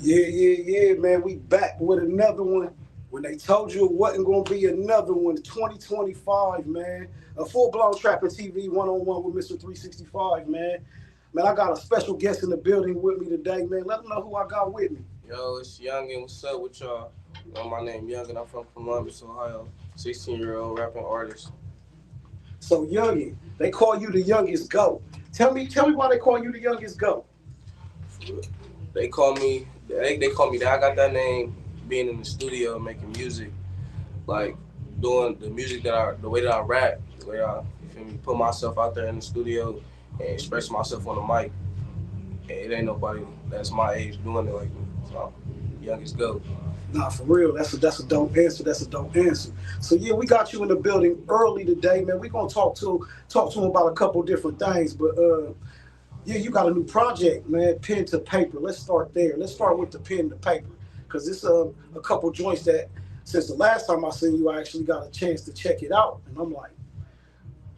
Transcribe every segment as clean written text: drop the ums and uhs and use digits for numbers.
Yeah, man. We back with another one. When they told you it wasn't going to be another one, 2025, man. A full-blown Trapping TV one-on-one with Mr. 365, man. Man, I got a special guest in the building with me today, man. Let them know who I got with me. Yo, it's Yungeen. What's up with y'all? My name Yungeen. I'm from Columbus, Ohio. 16-year-old rapping artist. So, Youngin, they call you the youngest GOAT. Tell me why they call you the youngest GOAT. They call me. They call me that. I got that name being in the studio making music, like doing the music the way that I rap, the way I you feel me, put myself out there in the studio and express myself on the mic. And it ain't nobody that's my age doing it like me. So, youngest go. Nah, for real, that's a dope answer. That's a dope answer. So yeah, we got you in the building early today, man. We're gonna talk to him about a couple different things, but yeah, you got a new project, man. Pen to paper. Let's start there. Let's start with the pen to paper, because it's a couple joints that since the last time I seen you, I actually got a chance to check it out, and I'm like,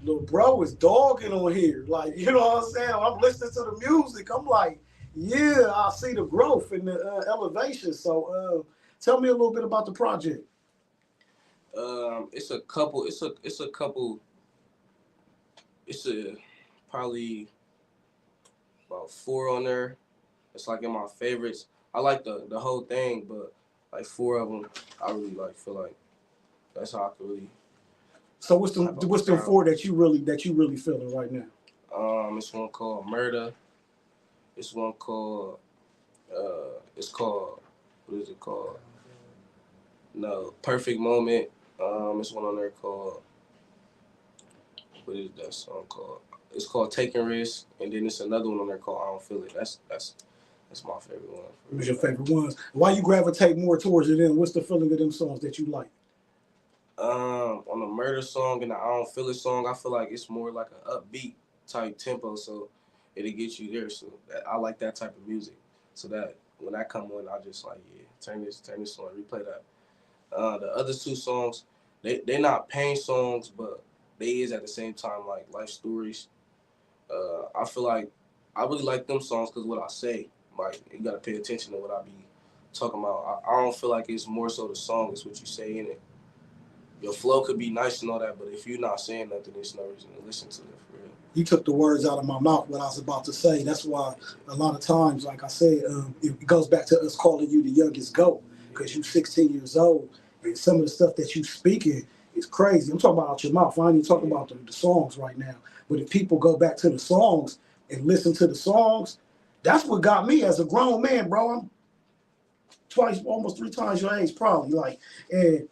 little bro is dogging on here. Like, you know what I'm saying? I'm listening to the music. I'm like, yeah, I see the growth and the elevation. So, tell me a little bit about the project. It's a couple. It's a couple. It's a probably about four on there. It's like in my favorites. I like the whole thing, but like four of them, I really like feel like that's how I can really. So what's the four that you really feeling right now? It's one called Murder. It's one called it's called what is it called? No, Perfect Moment. It's one on there called what is that song called? It's called Taking Risks, and then it's another one on there called I Don't Feel It. That's my favorite one. What's your favorite ones? Why you gravitate more towards it? And what's the feeling of them songs that you like? On the Murder song and the I Don't Feel It song, I feel like it's more like an upbeat type tempo, so it'll get you there. So I like that type of music. So that when I come on, I just like turn this on, replay that. The other two songs, they're not pain songs, but they is at the same time like life stories. I feel like I really like them songs because what I say, like you gotta pay attention to what I be talking about. I don't feel like it's more so the song, it's what you say in it. Your flow could be nice and all that, but if you're not saying nothing, there's no reason to listen to it for real. You took the words out of my mouth, what I was about to say. That's why a lot of times, like I said, it goes back to us calling you the youngest GOAT, because you 16 years old, and some of the stuff that you speaking is crazy. I'm talking about out your mouth. I ain't even talking about the songs right now. But if people go back to the songs and listen to the songs, that's what got me as a grown man, bro. I'm twice, almost three times your age, probably. Like, and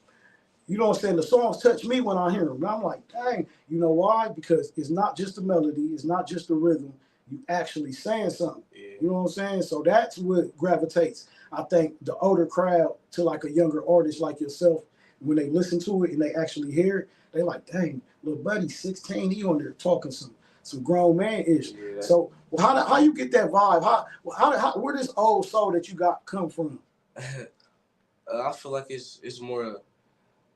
you know what I'm saying? The songs touch me when I hear them. And I'm like, dang, you know why? Because it's not just the melody, it's not just the rhythm. You actually saying something. Yeah. You know what I'm saying? So that's what gravitates, I think, the older crowd to like a younger artist like yourself. When they listen to it and they actually hear it, they like, dang, little buddy, 16, he on there talking some grown man ish. Yeah. So well, how you get that vibe? Where this old soul that you got come from? I feel like it's more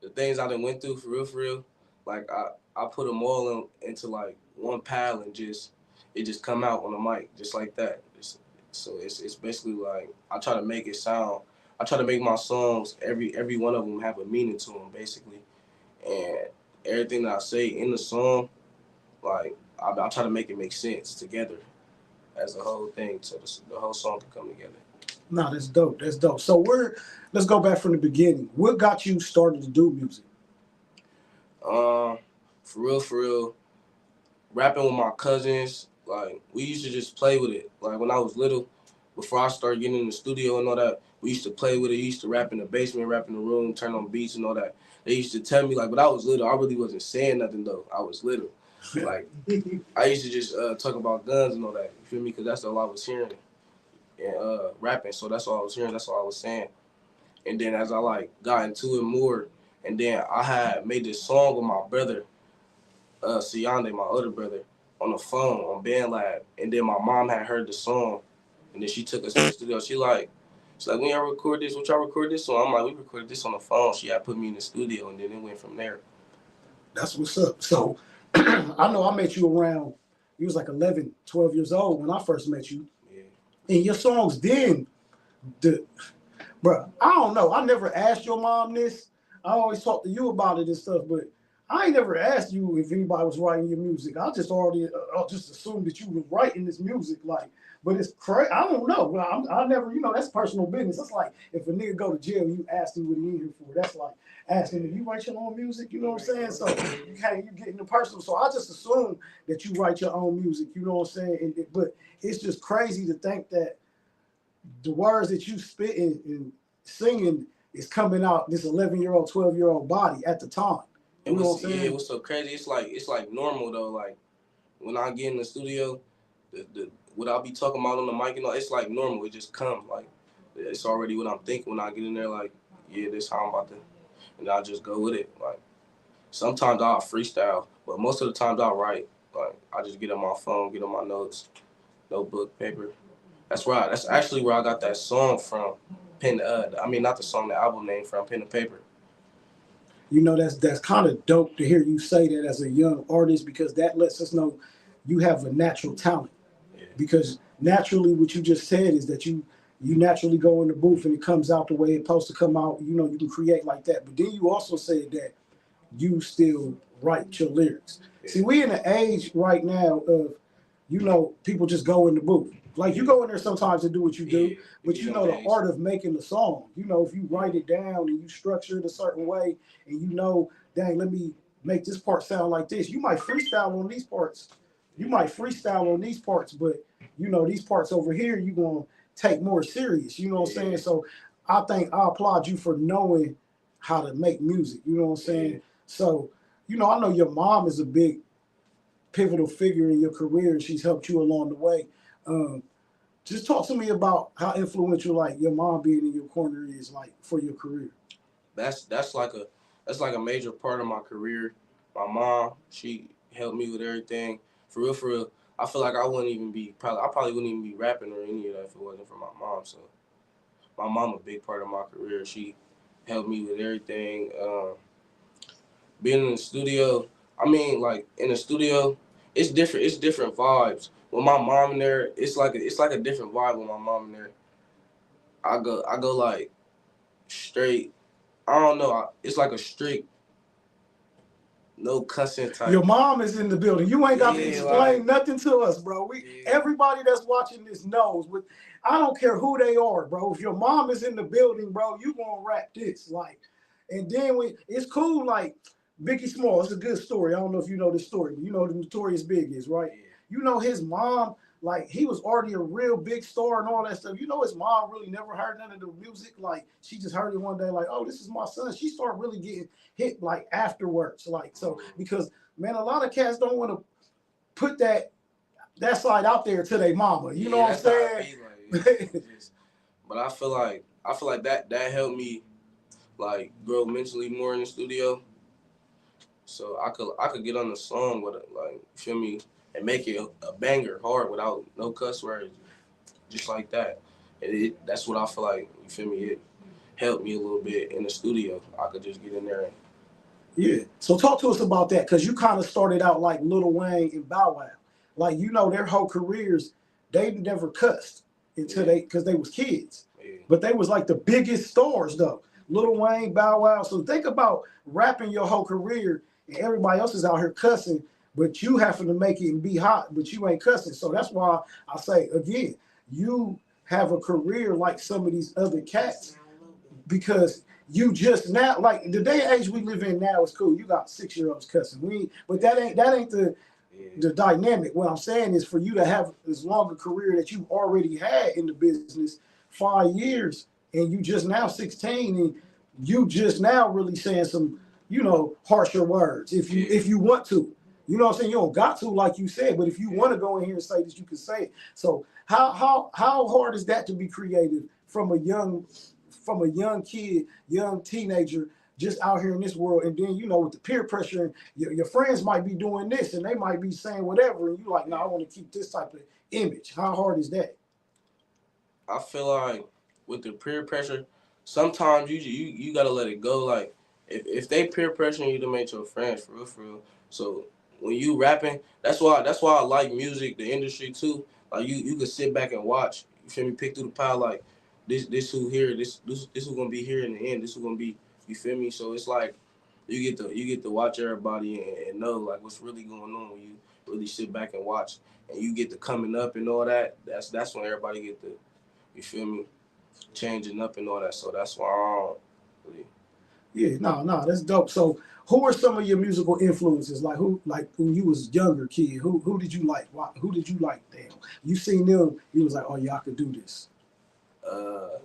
the things I done went through for real. Like I put them all into like one pile and it just come out on the mic just like that. So it's basically like I try to make it sound. I try to make my songs every one of them have a meaning to them basically, and everything that I say in the song, like I try to make it make sense together as a whole thing, so the whole song can come together. Nah, that's dope. That's dope. So let's go back from the beginning. What got you started to do music? For real, rapping with my cousins, like we used to just play with it. Like when I was little, before I started getting in the studio and all that, we used to play with it. We used to rap in the basement, rap in the room, turn on beats and all that. They used to tell me like, but I was little. I really wasn't saying nothing though. I was little. Like I used to just talk about guns and all that. You feel me? Because that's all I was hearing and rapping. So that's all I was hearing. That's all I was saying. And then as I like got into it more, and then I had made this song with my brother, Siande, my older brother, on the phone on BandLab. And then my mom had heard the song, and then she took us to the studio. She's like, when y'all record this, what y'all record this on? I'm like, we recorded this on the phone. She had put me in the studio, and then it went from there. That's what's up. So I know I met you around, you was like 11, 12 years old when I first met you. Yeah. And your songs then, The Bruh, I don't know. I never asked your mom this. I always talk to you about it and stuff, but I ain't never asked you if anybody was writing your music. I just already just assumed that you was writing this music, like. But it's crazy. I don't know. I never, that's personal business. That's like if a nigga go to jail, you ask him what he in here for. That's like asking if you write your own music. You know what I'm saying? So you get into personal. So I just assume that you write your own music. You know what I'm saying? But it's just crazy to think that the words that you spitting and singing is coming out this 11-year-old, 12-year-old body at the time. You know what I'm saying? It was so crazy. It's like normal though. Like when I get in the studio, the what I'll be talking about on the mic, it's like normal. It just comes like it's already what I'm thinking when I get in there. Like, yeah, this how I'm about to, and I'll just go with it. Like sometimes I'll freestyle, but most of the times I'll write. Like I just get on my phone, get on my notes, notebook, paper. That's actually where I got that song from. Not the song, the album name from Pen and Paper. That's kind of dope to hear you say that as a young artist because that lets us know you have a natural talent. Yeah. Because naturally, what you just said is that you naturally go in the booth and it comes out the way it's supposed to come out. You can create like that. But then you also said that you still write your lyrics. Yeah. See, we in an age right now of people just go in the booth. Like you go in there sometimes to do what you do, but the art of making the song. If you write it down and you structure it a certain way, and dang, let me make this part sound like this. You might freestyle on these parts. But these parts over here, you're gonna take more serious. You know what I'm saying? So I applaud you for knowing how to make music. You know what I'm saying? Yeah. So, I know your mom is a big pivotal figure in your career and she's helped you along the way. Just talk to me about how influential like your mom being in your corner is like for your career. That's like a major part of my career. My mom, she helped me with everything. For real. I feel like I probably wouldn't even be rapping or any of that if it wasn't for my mom. So my mom a big part of my career. She helped me with everything. Being in the studio, like in the studio, it's different. It's different vibes. With my mom in there, it's like a different vibe with my mom in there. I go like straight. I don't know. It's like a strict, no cussing type. Your mom is in the building. You ain't got to explain nothing to us, bro. Everybody that's watching this knows. But I don't care who they are, bro. If your mom is in the building, bro, you gonna rap this and then it's cool. Like Biggie Small, it's a good story. I don't know if you know this story, but you know the Notorious Big is right. His mom. Like he was already a real big star and all that stuff. His mom really never heard none of the music. Like she just heard it one day, like, oh, this is my son. She started really getting hit like afterwards. Like so because man, a lot of cats don't want to put that side out there to their mama. You know what I'm saying? But I feel like that helped me like grow mentally more in the studio. So I could get on the song with it, like, you feel me? And make it a banger hard without no cuss words, just like that. And that's what I feel like, you feel me? It helped me a little bit in the studio. I could just get in there. Yeah. So talk to us about that, because you kind of started out like Lil Wayne and Bow Wow. Like, their whole careers, they never cussed until because they was kids. Yeah. But they was like the biggest stars, though. Lil Wayne, Bow Wow. So think about rapping your whole career and everybody else is out here cussing, but you having to make it and be hot, but you ain't cussing. So that's why I say, again, you have a career like some of these other cats because you just now, like the day and age we live in now is cool. You got 6-year-olds cussing. But that ain't the dynamic. What I'm saying is for you to have this longer career that you already had in the business, 5 years, and you just now 16, and you just now really saying some, harsher words if you want to. You know what I'm saying? You don't got to, like you said, but if you want to go in here and say this, you can say it. So how hard is that to be creative from a young kid, young teenager, just out here in this world? And then, with the peer pressure, your friends might be doing this and they might be saying whatever. And you like, no, I want to keep this type of image. How hard is that? I feel like with the peer pressure, sometimes you got to let it go. Like if they peer pressuring you to make your friends, for real. So when you rapping, that's why I like music, the industry too. Like you can sit back and watch. You feel me? Pick through the pile. Like this who here, this who gonna be here in the end. This who gonna be. You feel me? So it's like you get to watch everybody and know like what's really going on when you really sit back and watch, and you get to coming up and all that. That's when everybody get to, you feel me, changing up and all that. So that's why I don't really. Yeah, no, that's dope. So, who are some of your musical influences? Like who, like when you was younger kid, who did you like? Why, who did you like? Damn, you seen them, you was like, oh yeah, I could do this. Uh,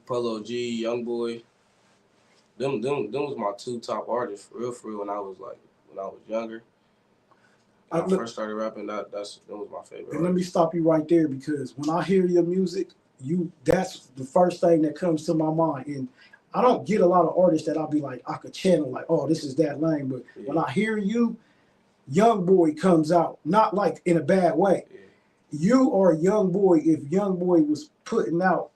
Polo G, Young Boy, them was my two top artists for real when I was like when I was younger. When I Look, first started rapping, that was my favorite and let me artist. stop you right there because when I hear your music, you that's the first thing that comes to my mind. And I don't get a lot of artists that I'll be like, I could channel like, oh, this is that lane. But when Yeah, I hear you, Young Boy comes out, not like in a bad way. yeah, You are a young boy. If Young Boy was putting out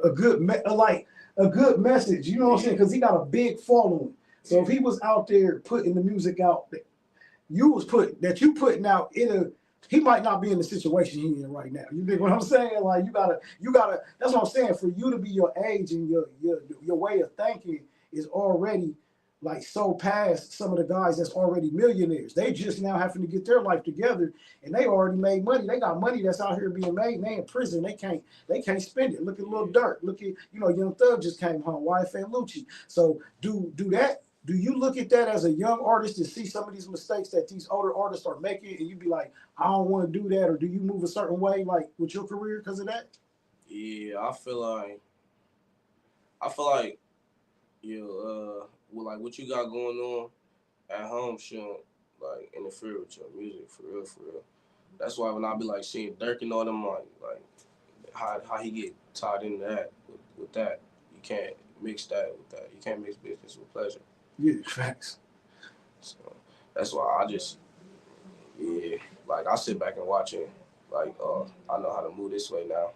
a good like a good message, you know what I'm saying? yeah, Because he got a big following. So if yeah, he was out there putting the music out that you putting out in a he might not be in the situation he in right now. You dig what I'm saying? Like you gotta that's what I'm saying. For you to be your age and your way of thinking is already like so past some of the guys that's already millionaires. They just now having to get their life together and they already made money. They got money that's out here being made and they in prison. They can't spend it. Look at Lil yeah. Durk. Look at Young Thug just came home. YFN Lucci. So do that. Do you look at that as a young artist to see some of these mistakes that these older artists are making, and you be like, I don't want to do that, or do you move a certain way, like with your career, because of that? Yeah, I feel like with like what you got going on at home shouldn't like interfere with your music for real, for real. That's why when I be like seeing Dirk and all them like how he get tied into that with that, you can't mix that with that. You can't mix business with pleasure. Yeah, facts. So that's why I just like I sit back and watch it. Like I know how to move this way now.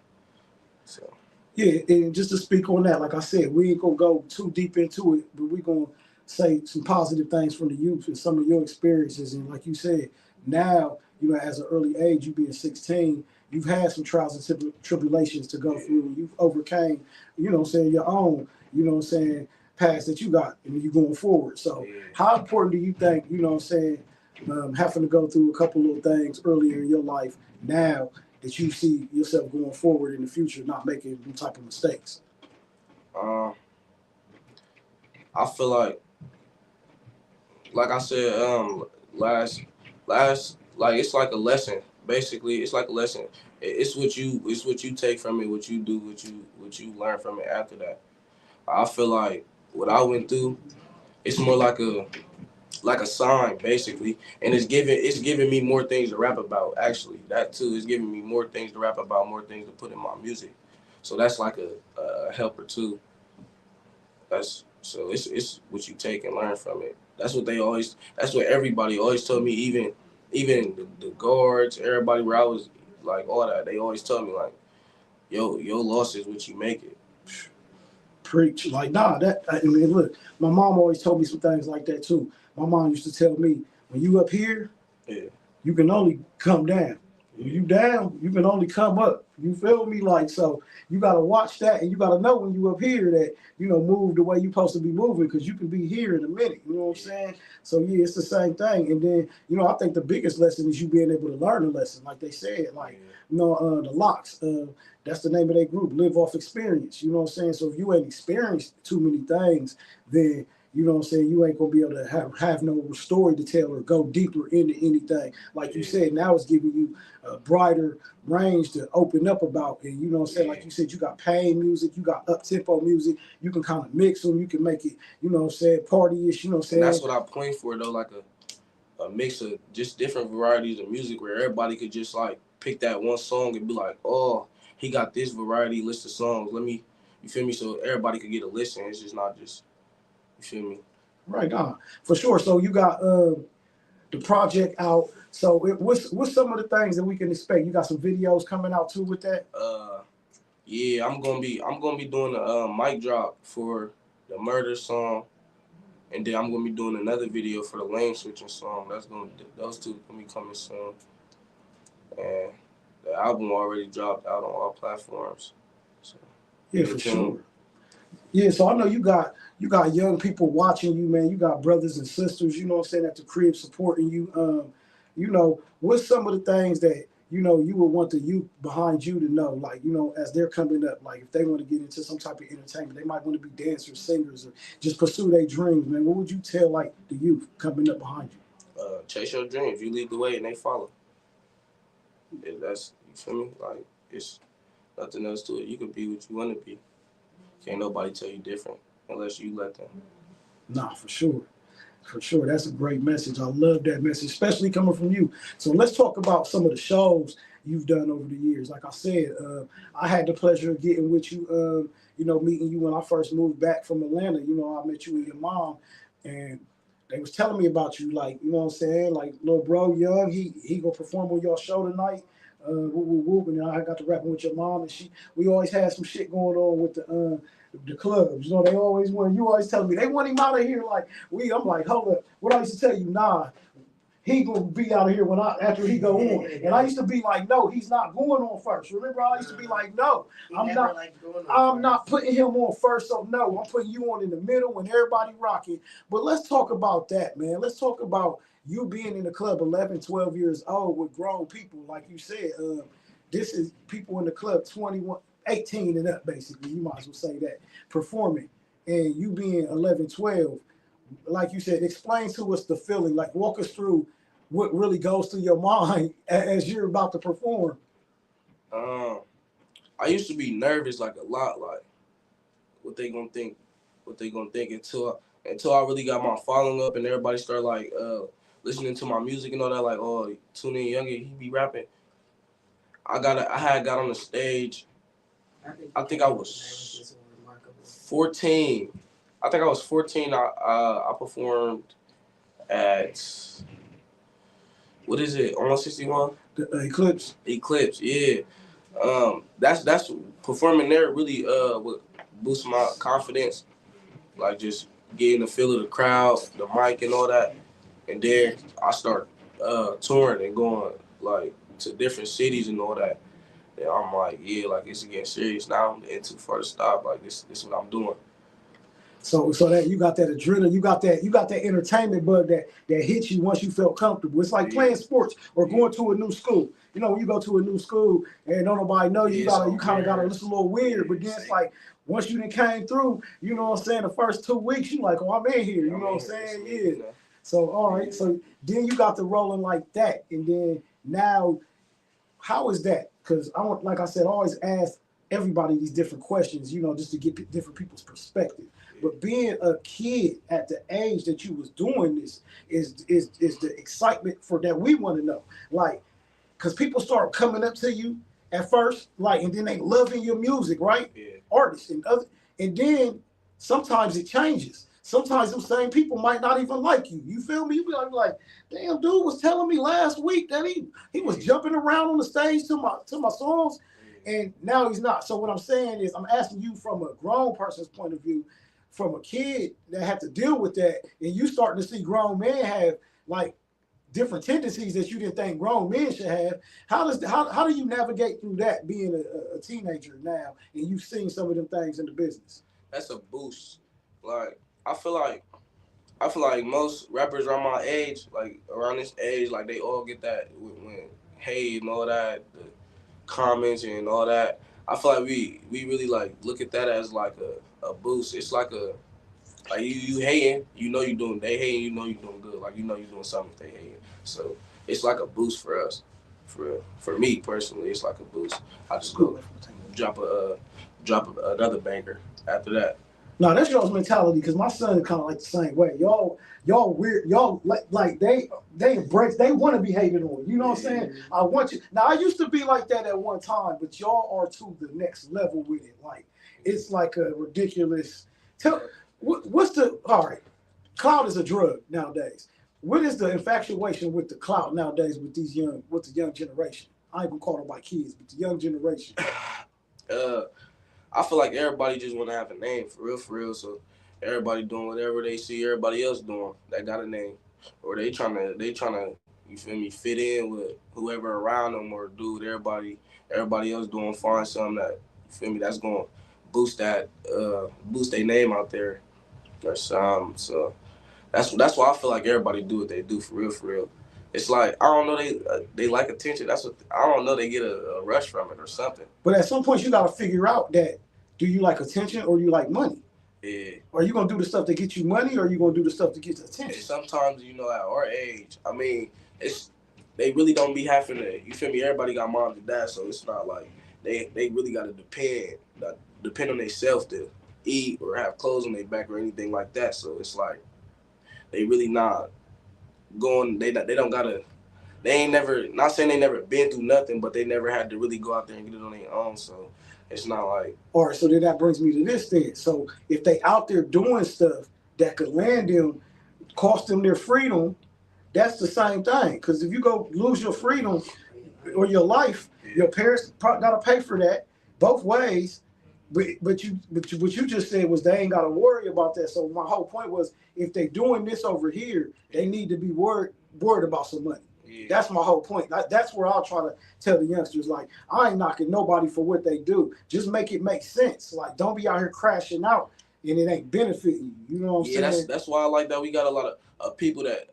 So Yeah, and just to speak on that, like I said, we ain't gonna go too deep into it, but we gonna say some positive things from the youth and some of your experiences. And like you said, now as an early age, you being 16, you've had some trials and tribulations to go through, and you've overcame, your own, past that you got, and you going forward. So, yeah. how important do you think, having to go through a couple little things earlier in your life now that you see yourself going forward in the future, not making them type of mistakes? Um, I feel like I said last like it's like a lesson. Basically, it's like a lesson. It's what you take from it, what you do, what you learn from it after that. I feel like what I went through, it's more like a sign basically, and it's giving me more things to rap about. Actually, that too is giving me more things to rap about, more things to put in my music. So that's like a helper too. That's so it's what you take and learn from it. That's what they always. That's what everybody always told me. Even the guards, everybody where I was like all that. They always tell me like, yo, your loss is what you make it. Preach. Like, nah, I mean, look, my mom always told me some things like that too. My mom used to tell me, when you up here, Yeah, you can only come down. When yeah, you down, you can only come up. You feel me? Like, so you gotta watch that, and you gotta know when you up here that move the way you supposed to be moving, because you can be here in a minute. You know what I'm yeah, saying? So yeah, it's the same thing. And then I think the biggest lesson is you being able to learn a lesson, like they said, like yeah, the locks. That's the name of their group, live off experience. You know what I'm saying? So if you ain't experienced too many things, then you know what I'm saying, you ain't gonna be able to have no story to tell or go deeper into anything. Like you yeah, said, now it's giving you a brighter range to open up about. And you know what I'm saying? yeah. Like you said, you got pain music, you got up tempo music, you can kind of mix them, you can make it, party-ish, you know what I'm And that's saying? what I point for though, like a mix of just different varieties of music where everybody could just like pick that one song and be like, oh, he got this variety list of songs. Let me, you feel me? So everybody could get a listen. It's just not just, you feel me? Right on. For sure. So you got the project out. So what's some of the things that we can expect? You got some videos coming out too with that? Uh, yeah, I'm gonna be doing a mic drop for the murder song, and then I'm gonna be doing another video for the lane switching song. Those two gonna be coming soon, and album already dropped out on all platforms. So Yeah, stay for tuned. sure. Yeah, so I know you got young people watching you, man. You got brothers and sisters, you know what I'm saying, at the crib supporting you. What's some of the things that you would want the youth behind you to know, like as they're coming up, like if they want to get into some type of entertainment, they might want to be dancers, singers, or just pursue their dreams, man. What would you tell like the youth coming up behind you? Chase your dreams. You lead the way and they follow. That's you feel me? Like it's nothing else to it. You can be what you want to be. Can't nobody tell you different unless you let them. Nah, for sure. For sure. That's a great message. I love that message, especially coming from you. So let's talk about some of the shows you've done over the years. Like I said, I had the pleasure of getting with you, meeting you when I first moved back from Atlanta. I met you and your mom, and they was telling me about you, like, you know what I'm saying? Like, little bro, Young, he gonna perform on your show tonight. Whoop, whoop, whoop. And I got to rapping with your mom, and we always had some shit going on with the clubs. They always want, you always telling me they want him out of here. Like I'm like, hold up. What I used to tell you, nah, he gonna be out of here after he go on. And I used to be like, no, he's not going on first. Remember, I used to be like, no, I'm not putting him on first. So no, I'm putting you on in the middle when everybody rocking. But let's talk about that, man. Let's talk about you being in the club 11, 12 years old with grown people, like you said. This is people in the club 21, 18 and up, basically. You might as well say that, performing, and you being 11, 12. Like you said, explain to us the feeling. Like, walk us through what really goes through your mind as you're about to perform. Um, I used to be nervous like a lot, like what they gonna think, until I really got my following up and everybody started like listening to my music and all that. Like, oh, tune in Youngeen, he be rapping. I had got on the stage. I think I was 14. I think I was 14. I performed at what is it? On 161. The Eclipse. Eclipse, yeah. That's performing there really would boost my confidence, like just getting the feel of the crowd, the mic and all that. And then I start touring and going like to different cities and all that. And I'm like, yeah, like it's getting serious now. I'm too far to stop. Like this is what I'm doing. So that you got that adrenaline, you got that entertainment bug that hits you once you felt comfortable. It's like playing sports or going to a new school. When you go to a new school and don't nobody know you, you kind of gotta look a little weird. But then it's like once you done came through, you know what I'm saying, the first 2 weeks, you like, oh, I'm in here. You know what I'm saying? Yeah. So all right. So then you got the rolling like that, and then now, how is that? Because like I said, I always ask everybody these different questions, just to get different people's perspective. But being a kid at the age that you was doing this is the excitement for that we want to know. Like, because people start coming up to you at first, like, and then they loving your music, right? Yeah. Artists and then sometimes it changes. Sometimes those same people might not even like you. You feel me? You be like, damn, dude was telling me last week that he was jumping around on the stage to my songs, and now he's not. So what I'm saying is, I'm asking you from a grown person's point of view, from a kid that had to deal with that, and you starting to see grown men have like different tendencies that you didn't think grown men should have. How do you navigate through that being a teenager now, and you've seen some of them things in the business? That's a boost. Like I feel like most rappers around my age, like around this age, like they all get that when hate and all that, the comments and all that. I feel like we really like look at that as like a boost. It's like you hating, they hating, you doing good. Like you doing something if they hating. So it's like a boost for us. For me personally, it's like a boost. I just go drop another banger after that. No, that's y'all's mentality, because my son kind of like the same way. Y'all weird. Y'all like they embrace. They want to be hated on. You know what I'm saying? I want you. Now I used to be like that at one time, but y'all are to the next level with it. Like it's like a ridiculous. What's the all right? Clout is a drug nowadays. What is the infatuation with the clout nowadays with the young generation? I ain't gonna call them my kids, but the young generation. I feel like everybody just want to have a name for real. So everybody doing whatever they see everybody else doing that got a name, or they trying to you feel me, fit in with whoever around them or do what everybody else doing, find something that, you feel me, that's gonna boost their name out there or something. So that's why I feel like everybody do what they do for real, for real. It's like I don't know, they like attention. That's what I don't know. They get a rush from it or something. But at some point, you got to figure out that do you like attention or do you like money? Yeah. Are you gonna do the stuff to get you money, or are you gonna do the stuff to get the attention? And sometimes, you know, at our age, I mean, it's they really don't be having to. You feel me? Everybody got moms and dads, so it's not like they really got to depend on themselves to eat or have clothes on their back or anything like that. So it's like they really not going. They don't gotta. They ain't never. Not saying they never been through nothing, but they never had to really go out there and get it on their own. So it's not like. All right, so then that brings me to this thing. So if they out there doing stuff that could land them, cost them their freedom, that's the same thing. Because if you go lose your freedom or your life, your parents got to pay for that both ways. But what you just said was they ain't got to worry about that. So my whole point was if they doing this over here, they need to be worried about some money. Yeah. That's my whole point. That's where I'll try to tell the youngsters, like, I ain't knocking nobody for what they do. Just make it make sense. Like, don't be out here crashing out and it ain't benefiting you. You know what I'm saying? Yeah, that's why I like that. We got a lot of people that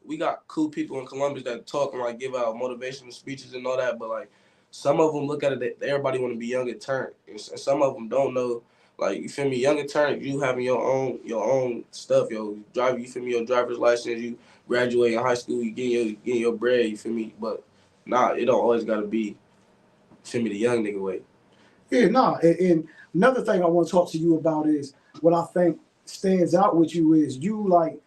we got cool people in Columbus that talk and like give out motivational speeches and all that. But like some of them look at it that everybody want to be young and turn, and some of them don't know. Like, you feel me, young and turn, you having your own stuff, you feel me, your driver's license, you graduate in high school, you getting your bread, you feel me. But nah, it don't always gotta be, you feel me, the young nigga way. Yeah, nah. And another thing I want to talk to you about is what I think stands out with you is you like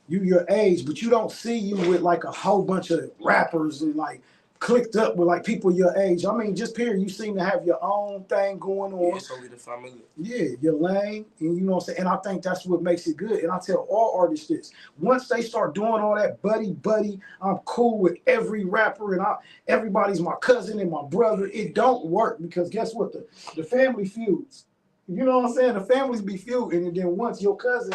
you your age, but you don't see you with like a whole bunch of rappers and like clicked up with like people your age. I mean, just period. You seem to have your own thing going on. Yeah, it's only the family. Yeah, your lane, and you know what I'm saying. And I think that's what makes it good. And I tell all artists this: once they start doing all that buddy, I'm cool with every rapper, and everybody's my cousin and my brother. It don't work because guess what? The family feuds. You know what I'm saying? The families be feuding, and then once your cousin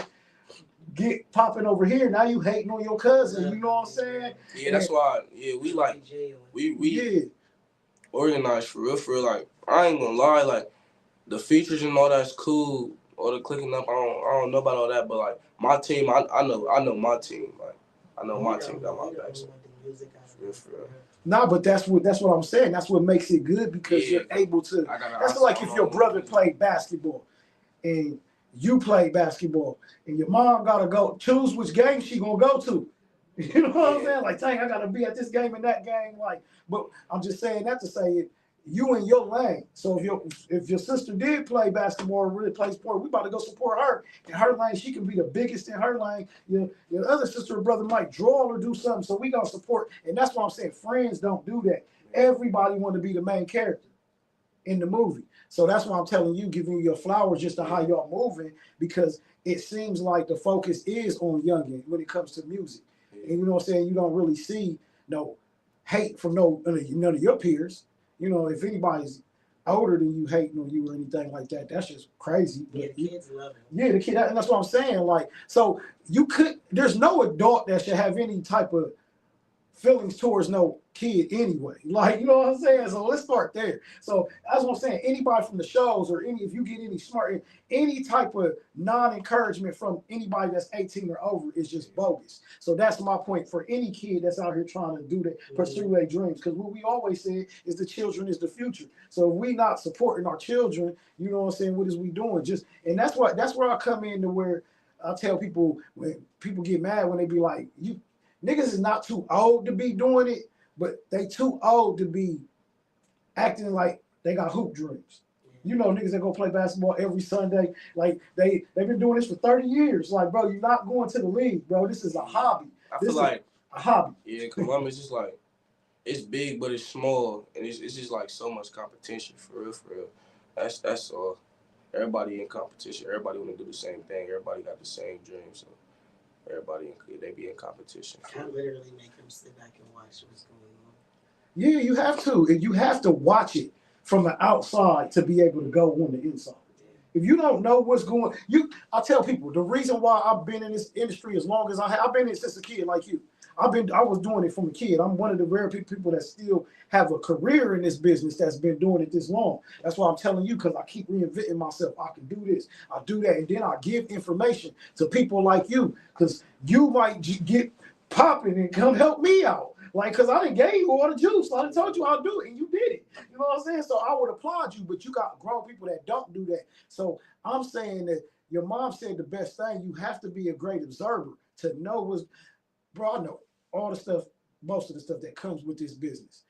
get popping over here, now you hating on your cousin. You know what I'm saying? Yeah, that's why. Yeah, we organized for real. Like, I ain't gonna lie, like the features and all that's cool. All the clicking up, I don't know about all that, but like my team, I know my team. Like I know my team got my back. So for real. Nah, but that's what I'm saying. That's what makes it good because you're able to. That's like if your brother played basketball and you play basketball and your mom gotta go choose which game she gonna go to. You know what I'm saying? Like, dang, I gotta be at this game and that game. Like, but I'm just saying that to say it. You in your lane. So if your sister did play basketball or really play sport, we about to go support her in her lane. She can be the biggest in her lane. Your other sister or brother might draw or do something. So we gonna support. And that's what I'm saying. Friends don't do that. Everybody want to be the main character in the movie. So that's why I'm telling you, giving you your flowers just to how y'all moving, because it seems like the focus is on Yungeen when it comes to music. And you know what I'm saying? You don't really see no hate from none of your peers. You know, if anybody's older than you hating on you or anything like that, that's just crazy. Yeah, the kids love it. Yeah, the kid, and that's what I'm saying. Like, so there's no adult that should have any type of feelings towards no kid anyway. Like, you know what I'm saying? So let's start there. So that's what I'm saying. Anybody from the shows or if you get any smart, any type of non-encouragement from anybody that's 18 or over is just bogus. So that's my point for any kid that's out here trying to do that, pursue their dreams. Because what we always say is the children is the future. So if we not supporting our children, you know what I'm saying, what is we doing? And that's where I come in to where I tell people, when people get mad when they be like, niggas is not too old to be doing it, but they too old to be acting like they got hoop dreams. You know, niggas that go play basketball every Sunday, like they've been doing this for 30 years. Like, bro, you're not going to the league, bro. This is a hobby. I feel like a hobby. Yeah, Columbus is like, it's big, but it's small, and it's just like so much competition for real. That's all. Everybody in competition. Everybody want to do the same thing. Everybody got the same dream. So they be in competition. I literally make them sit back and watch what's going on. Yeah, you have to. And you have to watch it from the outside to be able to go on the inside. If you don't know what's I tell people the reason why I've been in this industry as long as I've been in it since a kid like you. I was doing it from a kid. I'm one of the rare people that still have a career in this business that's been doing it this long. That's why I'm telling you, because I keep reinventing myself. I can do this, I do that, and then I give information to people like you, because you might get popping and come help me out. Like, because I done gave you all the juice. I done told you I'll do it, and you did it. You know what I'm saying? So I would applaud you, but you got grown people that don't do that. So I'm saying that your mom said the best thing. You have to be a great observer to know what's, bro, I know all the stuff, most of the stuff that comes with this business.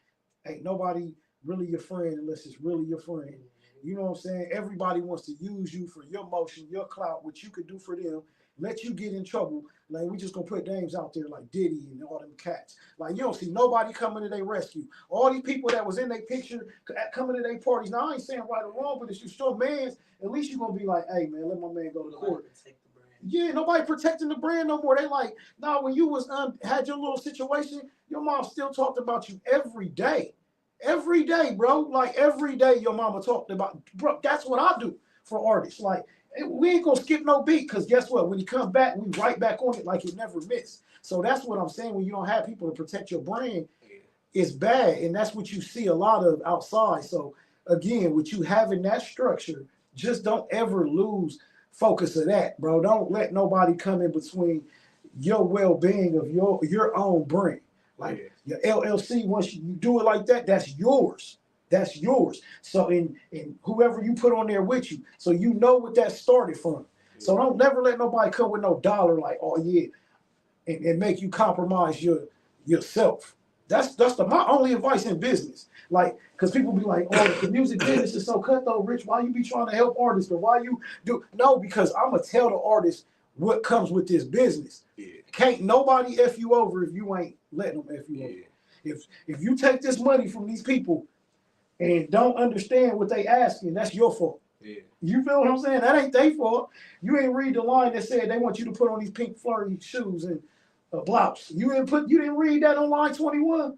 Ain't nobody really your friend unless it's really your friend. You know what I'm saying? Everybody wants to use you for your motion, your clout, what you could do for them, let you get in trouble. Like, we just gonna put names out there like Diddy and all them cats. Like, you don't see nobody coming to their rescue. All these people that was in their picture coming to their parties. Now, I ain't saying right or wrong, but if you show man's, at least you gonna be like, hey man, let my man go to court. Yeah, nobody protecting the brand no more. They like, nah, when you was had your little situation, your mom still talked about you every day. Every day, bro. Like, every day your mama talked about, bro, that's what I do for artists. Like, we ain't gonna skip no beat, because guess what? When he comes back, we right back on it like it never missed. So that's what I'm saying. When you don't have people to protect your brand, it's bad. And that's what you see a lot of outside. So again, with you having that structure, just don't ever lose focus of that, bro. Don't let nobody come in between your well-being of your own brand. Like, your LLC, once you do it like that, that's yours. That's yours. So in whoever you put on there with you, so you know what that started from. So don't never let nobody come with no dollar like, oh yeah, and make you compromise yourself. That's my only advice in business. Like, because people be like, oh, the music business is so cutthroat, Rich. Why you be trying to help artists? Or why you do? No, because I'm gonna tell the artist what comes with this business. Can't nobody F you over if you ain't letting them F you over. If you take this money from these people and don't understand what they asking, that's your fault. You feel what I'm saying? That ain't their fault. You ain't read the line that said they want you to put on these pink flirty shoes and a blouse. You didn't read that on line 21.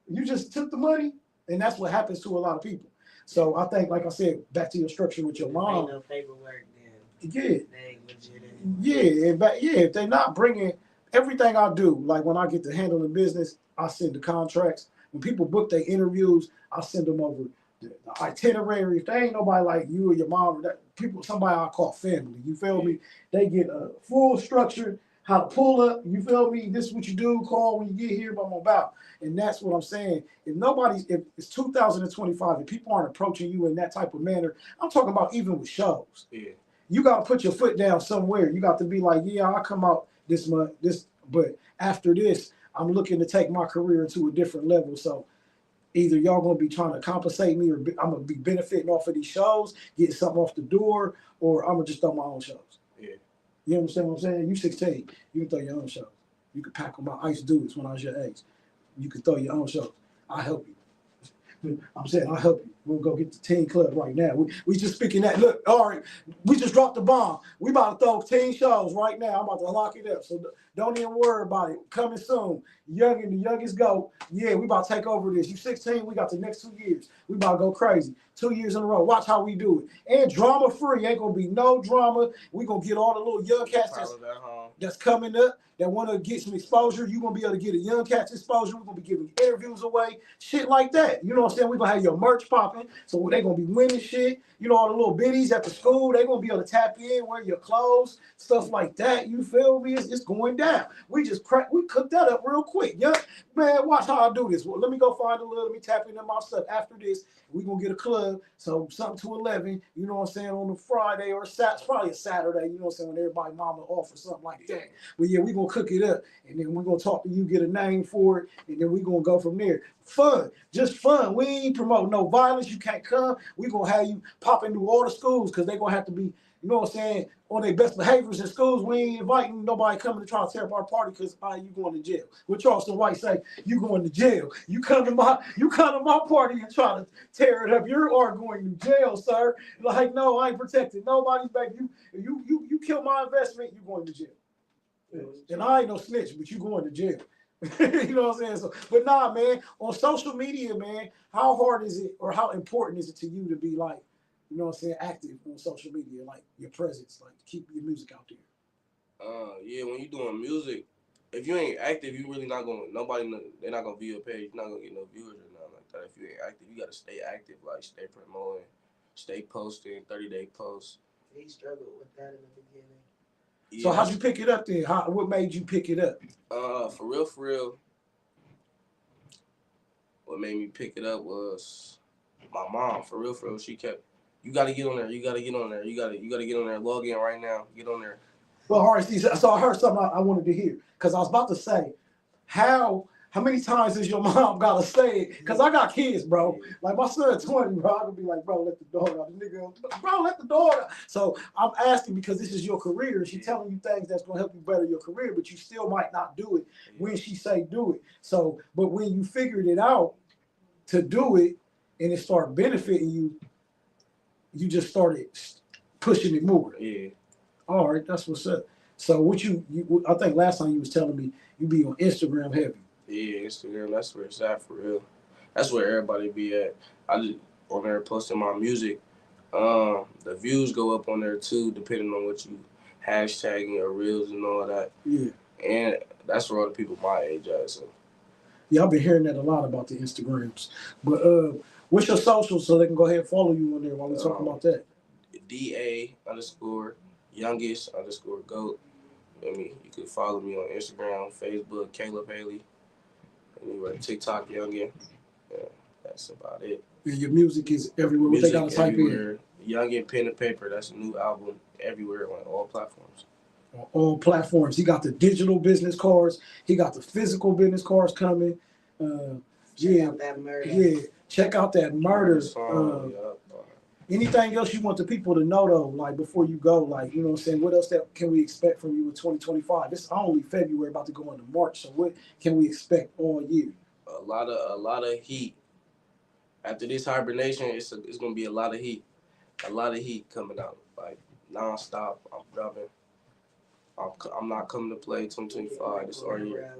You just took the money, and that's what happens to a lot of people. So I think, like I said, back to your structure with your mom. Ain't no paperwork then. Yeah. They ain't legit anymore. Yeah, if they're not bringing everything I do, like when I get to handle the business, I send the contracts. When people book their interviews, I send them over the itinerary. If they ain't nobody like you or your mom or that people, somebody I call family, you feel me? They get a full structure, how to pull up, you feel me? This is what you do, call when you get here, blah, blah, blah. And that's what I'm saying. If it's 2025 and people aren't approaching you in that type of manner, I'm talking about even with shows. You got to put your foot down somewhere. You got to be like, yeah, I'll come out this month, but after this, I'm looking to take my career to a different level. So either y'all going to be trying to compensate me, or I'm going to be benefiting off of these shows, getting something off the door, or I'm going to just throw my own shows. You understand what I'm saying? You 16, you can throw your own shows. You can pack them out. I used to do this when I was your age. You can throw your own shows. I'll help you. I'm saying I'll help you. We'll go get the teen club right now. We just speaking that. Look, all right, we just dropped the bomb. We about to throw teen shows right now. I'm about to lock it up. So don't even worry about it. Coming soon. Yungeen Da Yungest go. Yeah, we about to take over this. You 16, we got the next 2 years. We about to go crazy. 2 years in a row. Watch how we do it. And drama free. Ain't gonna be no drama. We gonna get all the little young cats that's coming up that want to get some exposure. You're going to be able to get a young cat's exposure. We're going to be giving interviews away, shit like that. You know what I'm saying? We're going to have your merch popping. So they're going to be winning shit. You know, all the little biddies at the school, they're going to be able to tap in, wear your clothes, stuff like that. You feel me? It's going down. We cooked that up real quick. Yeah, man, watch how I do this. Well, let me go find let me tap into my stuff. After this, we're going to get a club. So something to 11, you know what I'm saying, on a Friday or probably a Saturday, you know what I'm saying, when everybody mama off or something like that. But yeah, we're going to cook it up, and then we're going to talk to you, get a name for it, and then we're going to go from there. Fun, just fun. We ain't promote no violence. You can't come. We're going to have you pop into all the schools because they're going to have to be, you know what I'm saying, on their best behaviors in schools. We ain't inviting nobody coming to try to tear up our party because you going to jail. What Charleston White say, you going to jail. You come to my party and try to tear it up. You are going to jail, sir. Like, no, I ain't protecting nobody's baby. You kill my investment, you going to jail. And I ain't no snitch, but you going to jail. You know what I'm saying? So, but nah, man, on social media, man, how hard is it or how important is it to you to be like, you know what I'm saying, active on social media, like your presence, like to keep your music out there? Yeah, when you're doing music, if you ain't active, you really not gonna they're not gonna view your page. You're not gonna get no viewers or nothing like that. If you ain't active, you gotta stay active, like stay promoting, stay posting, 30-day posts. He struggled with that in the beginning. So Yeah, how'd you pick it up then? What made you pick it up? for real, what made me pick it up was my mom. For real, she kept. You gotta get on there. You gotta get on there. You gotta get on there. Log in right now. Get on there. Well, all right, so I heard something I wanted to hear because I was about to say, how many times is your mom gotta say it? Because I got kids, bro. Like my son's 20, bro. I could be like, bro, let the dog out. The nigga, bro, let the dog out. So I'm asking because this is your career. She's telling you things that's gonna help you better your career, but you still might not do it when she say do it. So, but when you figured it out to do it and it started benefiting you, you just started pushing it more. Yeah. All right, that's what's up. So what you I think last time you was telling me you be on Instagram heavy. Yeah, Instagram. That's where it's at for real. That's where everybody be at. I just on there posting my music. The views go up on there too, depending on what you hashtagging or reels and all that. Yeah. And that's where all the people my age at. So Yeah, I've been hearing that a lot about the Instagrams. But what's your socials so they can go ahead and follow you on there while we talk about that? DA_Youngest_GOAT. I mean, you can follow me on Instagram, Facebook, Caleb Haley, anywhere, TikTok, Youngin. Yeah, that's about it. And your music is everywhere. What they gotta type in? Youngin Pen and Paper. That's a new album everywhere on all platforms. On all platforms. He got the digital business cards. He got the physical business cards coming. Check out that murder. Yeah, check out that murder. Song, Anything else you want the people to know though, like before you go, like, you know what I'm saying, what else that can we expect from you in 2025? It's only February, about to go into March, so what can we expect all year? A lot of heat. After this hibernation, it's gonna be a lot of heat. A lot of heat coming out, like nonstop. I'm dropping. I'm not coming to play 2025. It's our year.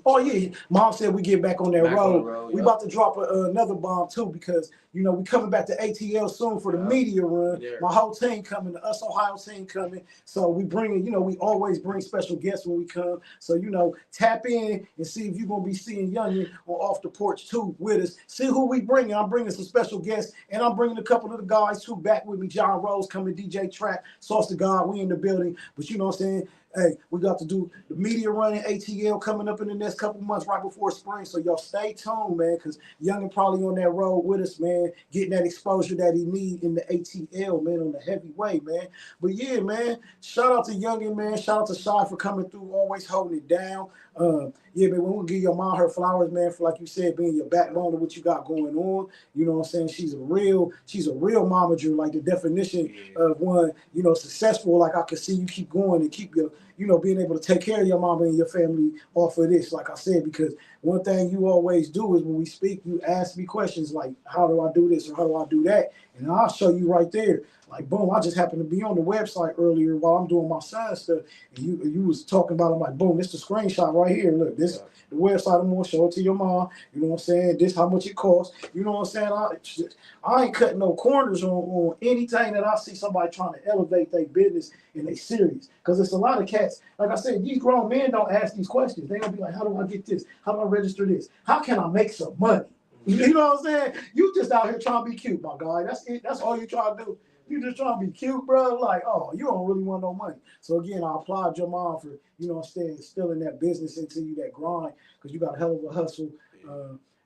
Oh yeah, Mom said we get back on that road. We yep. about to drop another bomb too because you know we coming back to ATL soon for the media run. Yeah. My whole team coming, the Us Ohio team coming. So we bringing, you know, we always bring special guests when we come. So you know, tap in and see if you're gonna be seeing Yungeen on Off the Porch too with us. See who we bringing. I'm bringing some special guests, and I'm bringing a couple of the guys too back with me. John Rose coming, DJ Track, Sauce the God. We in the building, but you know what I'm saying. Hey, we got to do the media run in ATL coming up in the next couple months right before spring. So y'all stay tuned, man, because Yungeen probably on that road with us, man, getting that exposure that he need in the ATL, man, on the heavyweight, man. But yeah, man, shout out to Yungeen, man. Shout out to Shy for coming through, always holding it down. Yeah, man, we'll give your mom her flowers, man, for like you said, being your backbone of what you got going on. You know what I'm saying? She's a real momager, like the definition of one, you know, successful. Like I can see you keep going and keep your, you know, being able to take care of your mama and your family off of this, like I said, because one thing you always do is when we speak, you ask me questions like, how do I do this or how do I do that? And I'll show you right there. Like, boom, I just happened to be on the website earlier while I'm doing my son stuff. And you was talking about it. I'm like, boom, this the screenshot right here. Look, this the website. I'm going to show it to your mom. You know what I'm saying? This how much it costs. You know what I'm saying? I ain't cutting no corners on anything that I see somebody trying to elevate their business and they serious. Because it's a lot of cats. Like I said, these grown men don't ask these questions. They don't be like, how do I get this? How do I register this? How can I make some money? You know what I'm saying? You just out here trying to be cute, my guy. That's it. That's all you trying to do. You just trying to be cute, bro. Like, oh, you don't really want no money. So again, I applaud your mom for, you know, staying still in that business into you, that grind, because you got a hell of a hustle.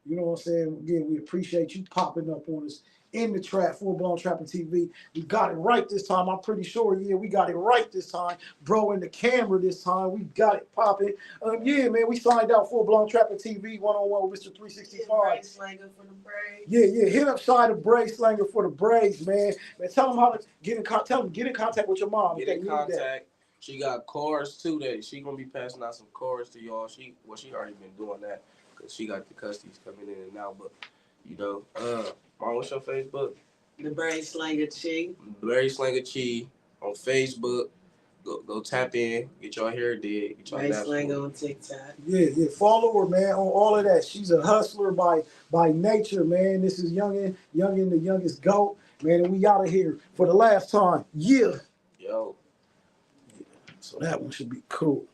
You know what I'm saying? Again, we appreciate you popping up on us in the trap, Full Blown Trapping TV. We got it right this time. I'm pretty sure, yeah, we got it right this time. Bro, in the camera this time, we got it popping. Yeah, man, we signed out Full Blown Trapping TV, one-on-one with Mr. 365. Slanger for the braids. Yeah, hit up Side of Braid Slanger for the braids, man. Man, tell them how to get in contact. Tell them get in contact with your mom. Get in contact. She got cards too that she gonna be passing out some cards to y'all. She already been doing that because she got the custodies coming in and out. But you know, Mom, what's your Facebook? The Braid Slanger Chi. Braid Slanger Chi on Facebook. Go tap in, get your hair did. Braid Slanger on TikTok. Yeah. Follow her, man, on all of that. She's a hustler by nature, man. This is Yungeen the Youngest GOAT, man, and we out of here for the last time. Yeah. Yo. So that one should be cool.